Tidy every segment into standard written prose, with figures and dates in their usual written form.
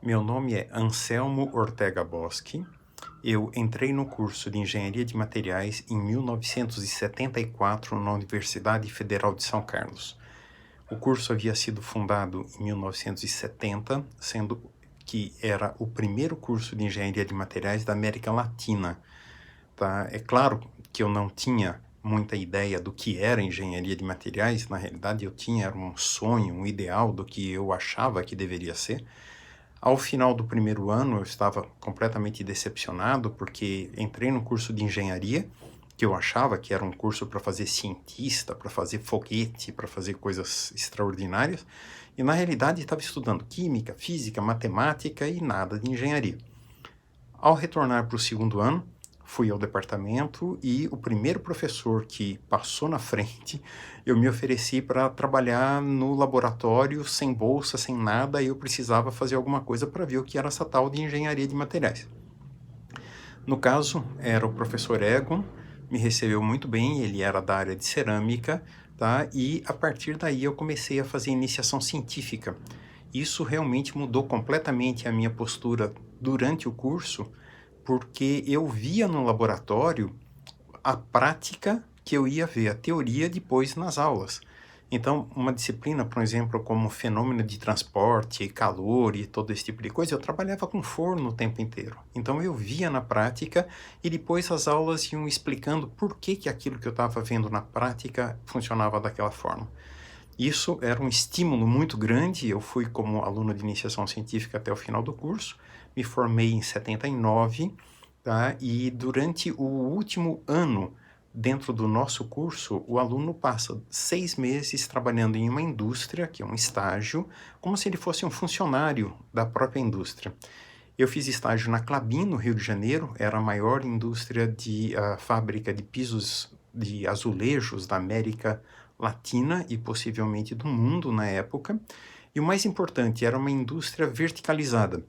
Meu nome é Anselmo Ortega Boschi. Eu entrei no curso de Engenharia de Materiais em 1974 na Universidade Federal de São Carlos. O curso havia sido fundado em 1970, sendo que era o primeiro curso de Engenharia de Materiais da América Latina. Tá? É claro que eu não tinha muita ideia do que era engenharia de materiais. Na realidade, eu tinha um sonho, um ideal do que eu achava que deveria ser. Ao final do primeiro ano, eu estava completamente decepcionado, porque entrei no curso de engenharia, que eu achava que era um curso para fazer cientista, para fazer foguete, para fazer coisas extraordinárias, e na realidade estava estudando química, física, matemática e nada de engenharia. Ao retornar para o segundo ano, fui ao departamento e o primeiro professor que passou na frente, eu me ofereci para trabalhar no laboratório, sem bolsa, sem nada, e eu precisava fazer alguma coisa para ver o que era essa tal de engenharia de materiais. No caso, era o professor Egon, me recebeu muito bem, ele era da área de cerâmica, tá? E a partir daí eu comecei a fazer iniciação científica. Isso realmente mudou completamente a minha postura durante o curso, porque eu via no laboratório a prática que eu ia ver, a teoria depois nas aulas. Então, uma disciplina, por exemplo, como fenômeno de transporte, calor e todo esse tipo de coisa, eu trabalhava com forno o tempo inteiro. Então, eu via na prática e depois as aulas iam explicando por que que aquilo que eu estava vendo na prática funcionava daquela forma. Isso era um estímulo muito grande. Eu fui como aluno de iniciação científica até o final do curso, me formei em 79, tá? E durante o último ano dentro do nosso curso, o aluno passa 6 meses trabalhando em uma indústria, que é um estágio, como se ele fosse um funcionário da própria indústria. Eu fiz estágio na Klabin, no Rio de Janeiro, era a maior indústria de fábrica de pisos de azulejos da América Latina e possivelmente do mundo na época. E o mais importante, era uma indústria verticalizada.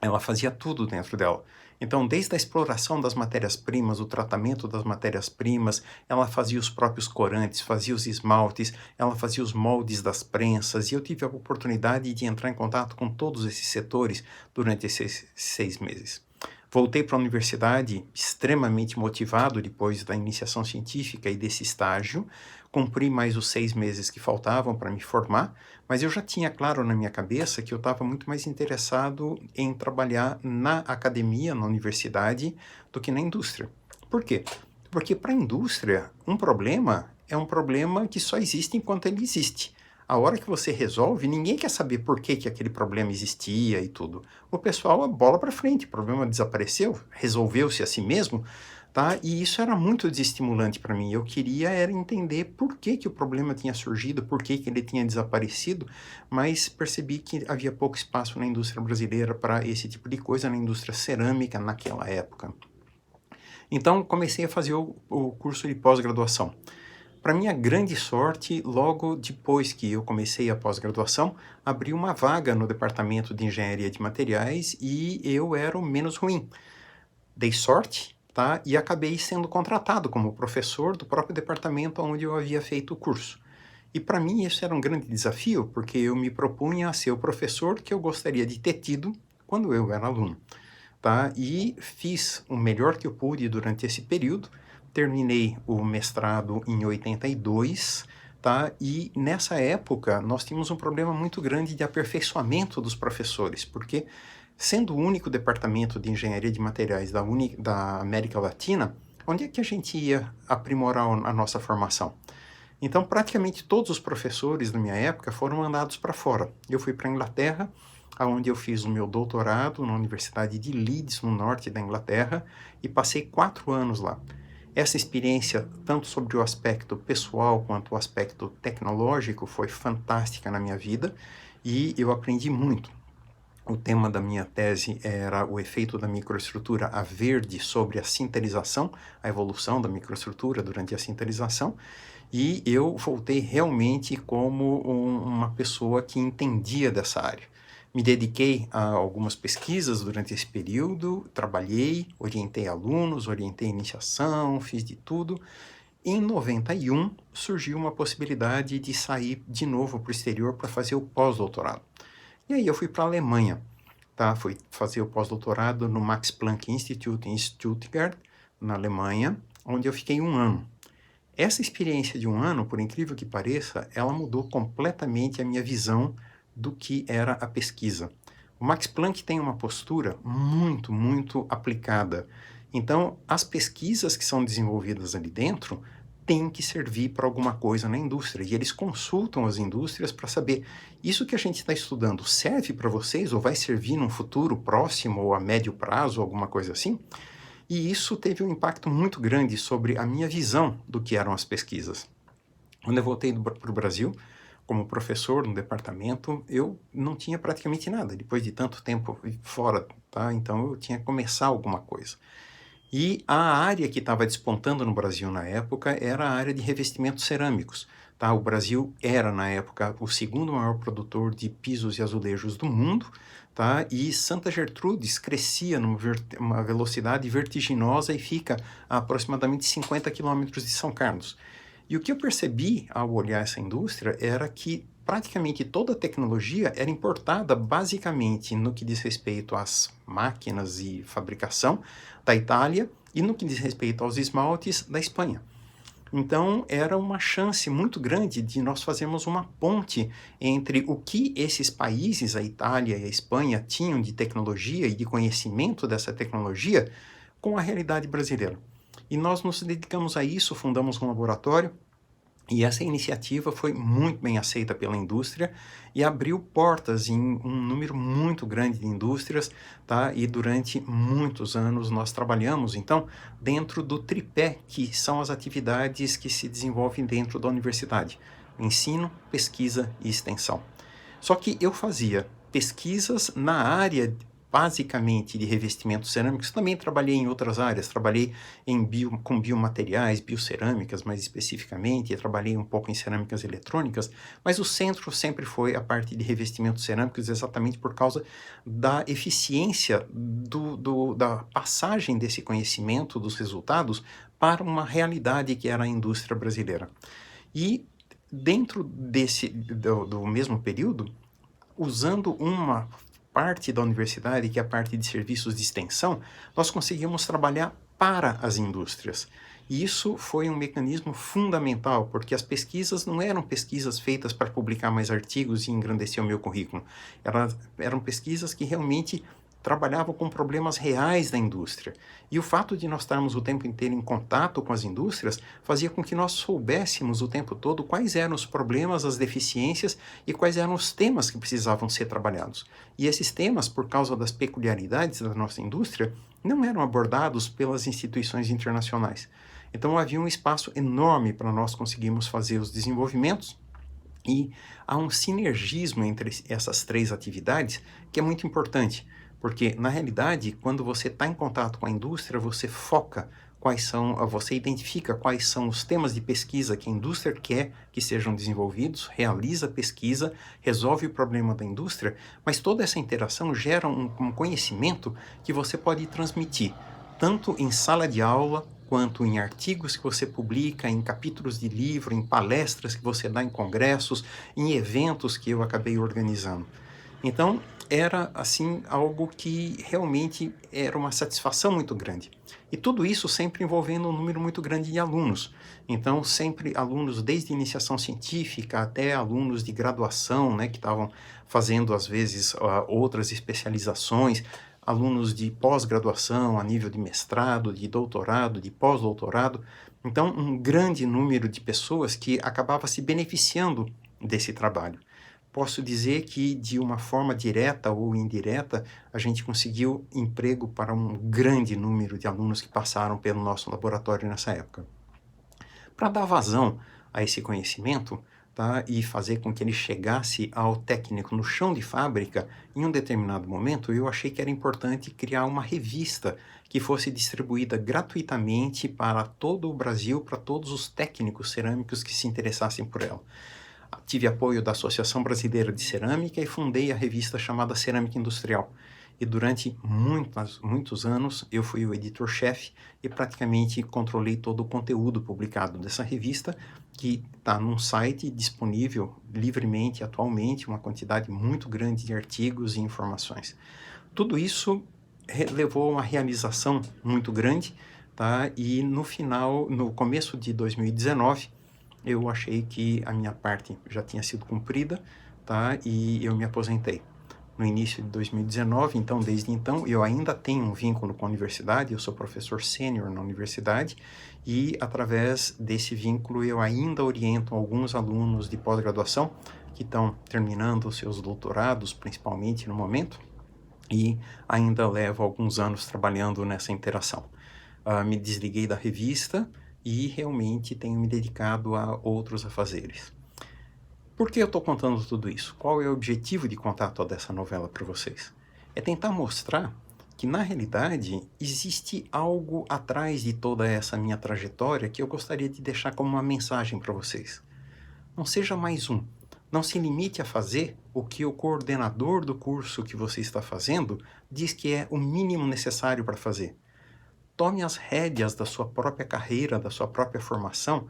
Ela fazia tudo dentro dela. Então, desde a exploração das matérias-primas, o tratamento das matérias-primas, ela fazia os próprios corantes, fazia os esmaltes, ela fazia os moldes das prensas, e eu tive a oportunidade de entrar em contato com todos esses setores durante esses 6 meses. Voltei para a universidade extremamente motivado depois da iniciação científica e desse estágio. Cumpri mais os 6 meses que faltavam para me formar, mas eu já tinha claro na minha cabeça que eu estava muito mais interessado em trabalhar na academia, na universidade, do que na indústria. Por quê? Porque para a indústria, um problema é um problema que só existe enquanto ele existe. A hora que você resolve, ninguém quer saber por que que aquele problema existia e tudo. O pessoal, a bola para frente, o problema desapareceu, resolveu-se a si mesmo, tá? E isso era muito desestimulante para mim. Eu queria era entender por que que o problema tinha surgido, por que que ele tinha desaparecido, mas percebi que havia pouco espaço na indústria brasileira para esse tipo de coisa, na indústria cerâmica naquela época. Então, comecei a fazer o curso de pós-graduação. Para minha grande sorte, logo depois que eu comecei a pós-graduação, abriu uma vaga no departamento de engenharia de materiais e eu era o menos ruim. Dei sorte, tá? E acabei sendo contratado como professor do próprio departamento onde eu havia feito o curso. E para mim isso era um grande desafio, porque eu me propunha a ser o professor que eu gostaria de ter tido quando eu era aluno, tá? E fiz o melhor que eu pude durante esse período. Terminei o mestrado em 82, tá? E nessa época nós tínhamos um problema muito grande de aperfeiçoamento dos professores, porque sendo o único departamento de engenharia de materiais da América Latina, onde é que a gente ia aprimorar a nossa formação? Então, praticamente todos os professores da minha época foram mandados para fora. Eu fui para a Inglaterra, onde eu fiz o meu doutorado na Universidade de Leeds, no norte da Inglaterra, e passei 4 anos lá. Essa experiência, tanto sobre o aspecto pessoal quanto o aspecto tecnológico, foi fantástica na minha vida e eu aprendi muito. O tema da minha tese era o efeito da microestrutura a verde sobre a sintetização, a evolução da microestrutura durante a sintetização, e eu voltei realmente como uma pessoa que entendia dessa área. Me dediquei a algumas pesquisas durante esse período, trabalhei, orientei alunos, orientei iniciação, fiz de tudo. Em 91, surgiu uma possibilidade de sair de novo para o exterior para fazer o pós-doutorado. E aí eu fui para a Alemanha. tá? Fui fazer o pós-doutorado no Max Planck Institute em Stuttgart, na Alemanha, onde eu fiquei 1 ano. Essa experiência de 1 ano, por incrível que pareça, ela mudou completamente a minha visão do que era a pesquisa. O Max Planck tem uma postura muito, muito aplicada. Então, as pesquisas que são desenvolvidas ali dentro têm que servir para alguma coisa na indústria. E eles consultam as indústrias para saber, isso que a gente está estudando serve para vocês ou vai servir num futuro próximo ou a médio prazo, alguma coisa assim? E isso teve um impacto muito grande sobre a minha visão do que eram as pesquisas. Quando eu voltei para o Brasil, como professor no departamento, eu não tinha praticamente nada, depois de tanto tempo fora, tá? Então eu tinha que começar alguma coisa. E a área que estava despontando no Brasil na época era a área de revestimentos cerâmicos. Tá? O Brasil era, na época, o segundo maior produtor de pisos e azulejos do mundo, tá? E Santa Gertrudes crescia numa velocidade vertiginosa e fica a aproximadamente 50 quilômetros de São Carlos. E o que eu percebi ao olhar essa indústria era que praticamente toda a tecnologia era importada basicamente no que diz respeito às máquinas e fabricação da Itália e no que diz respeito aos esmaltes da Espanha. Então, era uma chance muito grande de nós fazermos uma ponte entre o que esses países, a Itália e a Espanha, tinham de tecnologia e de conhecimento dessa tecnologia com a realidade brasileira. E nós nos dedicamos a isso, fundamos um laboratório, e essa iniciativa foi muito bem aceita pela indústria e abriu portas em um número muito grande de indústrias, tá? E durante muitos anos nós trabalhamos, então, dentro do tripé, que são as atividades que se desenvolvem dentro da universidade: ensino, pesquisa e extensão. Só que eu fazia pesquisas na área basicamente de revestimentos cerâmicos, também trabalhei em outras áreas, trabalhei com biomateriais, biocerâmicas mais especificamente, trabalhei um pouco em cerâmicas eletrônicas, mas o centro sempre foi a parte de revestimentos cerâmicos, exatamente por causa da eficiência da passagem desse conhecimento, dos resultados, para uma realidade que era a indústria brasileira. E dentro do mesmo período, usando uma parte da universidade, que é a parte de serviços de extensão, nós conseguimos trabalhar para as indústrias. E isso foi um mecanismo fundamental, porque as pesquisas não eram pesquisas feitas para publicar mais artigos e engrandecer o meu currículo. Eram pesquisas que realmente trabalhavam com problemas reais da indústria. E o fato de nós estarmos o tempo inteiro em contato com as indústrias fazia com que nós soubéssemos o tempo todo quais eram os problemas, as deficiências e quais eram os temas que precisavam ser trabalhados. E esses temas, por causa das peculiaridades da nossa indústria, não eram abordados pelas instituições internacionais. Então havia um espaço enorme para nós conseguirmos fazer os desenvolvimentos, e há um sinergismo entre essas três atividades que é muito importante, porque na realidade, quando você está em contato com a indústria, você foca você identifica quais são os temas de pesquisa que a indústria quer que sejam desenvolvidos, realiza a pesquisa, resolve o problema da indústria, mas toda essa interação gera um conhecimento que você pode transmitir, tanto em sala de aula, quanto em artigos que você publica, em capítulos de livro, em palestras que você dá em congressos, em eventos que eu acabei organizando. Então, era assim algo que realmente era uma satisfação muito grande. E tudo isso sempre envolvendo um número muito grande de alunos. Então, sempre alunos desde iniciação científica até alunos de graduação, né, que estavam fazendo às vezes outras especializações, alunos de pós-graduação a nível de mestrado, de doutorado, de pós-doutorado. Então, um grande número de pessoas que acabava se beneficiando desse trabalho. Posso dizer que, de uma forma direta ou indireta, a gente conseguiu emprego para um grande número de alunos que passaram pelo nosso laboratório nessa época. Para dar vazão a esse conhecimento, tá, e fazer com que ele chegasse ao técnico no chão de fábrica, em um determinado momento, eu achei que era importante criar uma revista que fosse distribuída gratuitamente para todo o Brasil, para todos os técnicos cerâmicos que se interessassem por ela. Tive apoio da Associação Brasileira de Cerâmica e fundei a revista chamada Cerâmica Industrial. E durante muitos anos eu fui o editor-chefe e praticamente controlei todo o conteúdo publicado dessa revista, que está num site disponível livremente atualmente, uma quantidade muito grande de artigos e informações. Tudo isso levou a uma realização muito grande, tá? E no final, no começo de 2019, eu achei que a minha parte já tinha sido cumprida, tá? E eu me aposentei. No início de 2019, então, desde então, eu ainda tenho um vínculo com a universidade, eu sou professor sênior na universidade, e através desse vínculo eu ainda oriento alguns alunos de pós-graduação que estão terminando os seus doutorados, principalmente no momento, e ainda levo alguns anos trabalhando nessa interação. Me desliguei da revista e realmente tenho me dedicado a outros afazeres. Por que eu estou contando tudo isso? Qual é o objetivo de contar toda essa novela para vocês? É tentar mostrar que, na realidade, existe algo atrás de toda essa minha trajetória que eu gostaria de deixar como uma mensagem para vocês. Não seja mais um. Não se limite a fazer o que o coordenador do curso que você está fazendo diz que é o mínimo necessário para fazer. Tome as rédeas da sua própria carreira, da sua própria formação,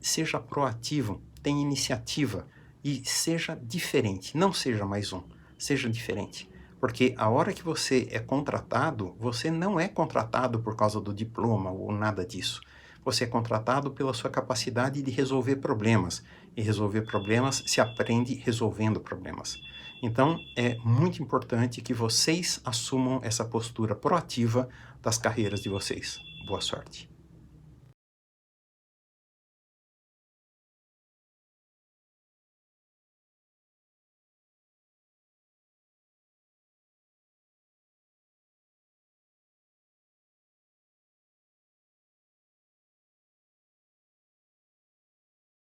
seja proativo, tenha iniciativa e seja diferente, não seja mais um, seja diferente. Porque a hora que você é contratado, você não é contratado por causa do diploma ou nada disso. Você é contratado pela sua capacidade de resolver problemas. E resolver problemas se aprende resolvendo problemas. Então, é muito importante que vocês assumam essa postura proativa das carreiras de vocês. Boa sorte.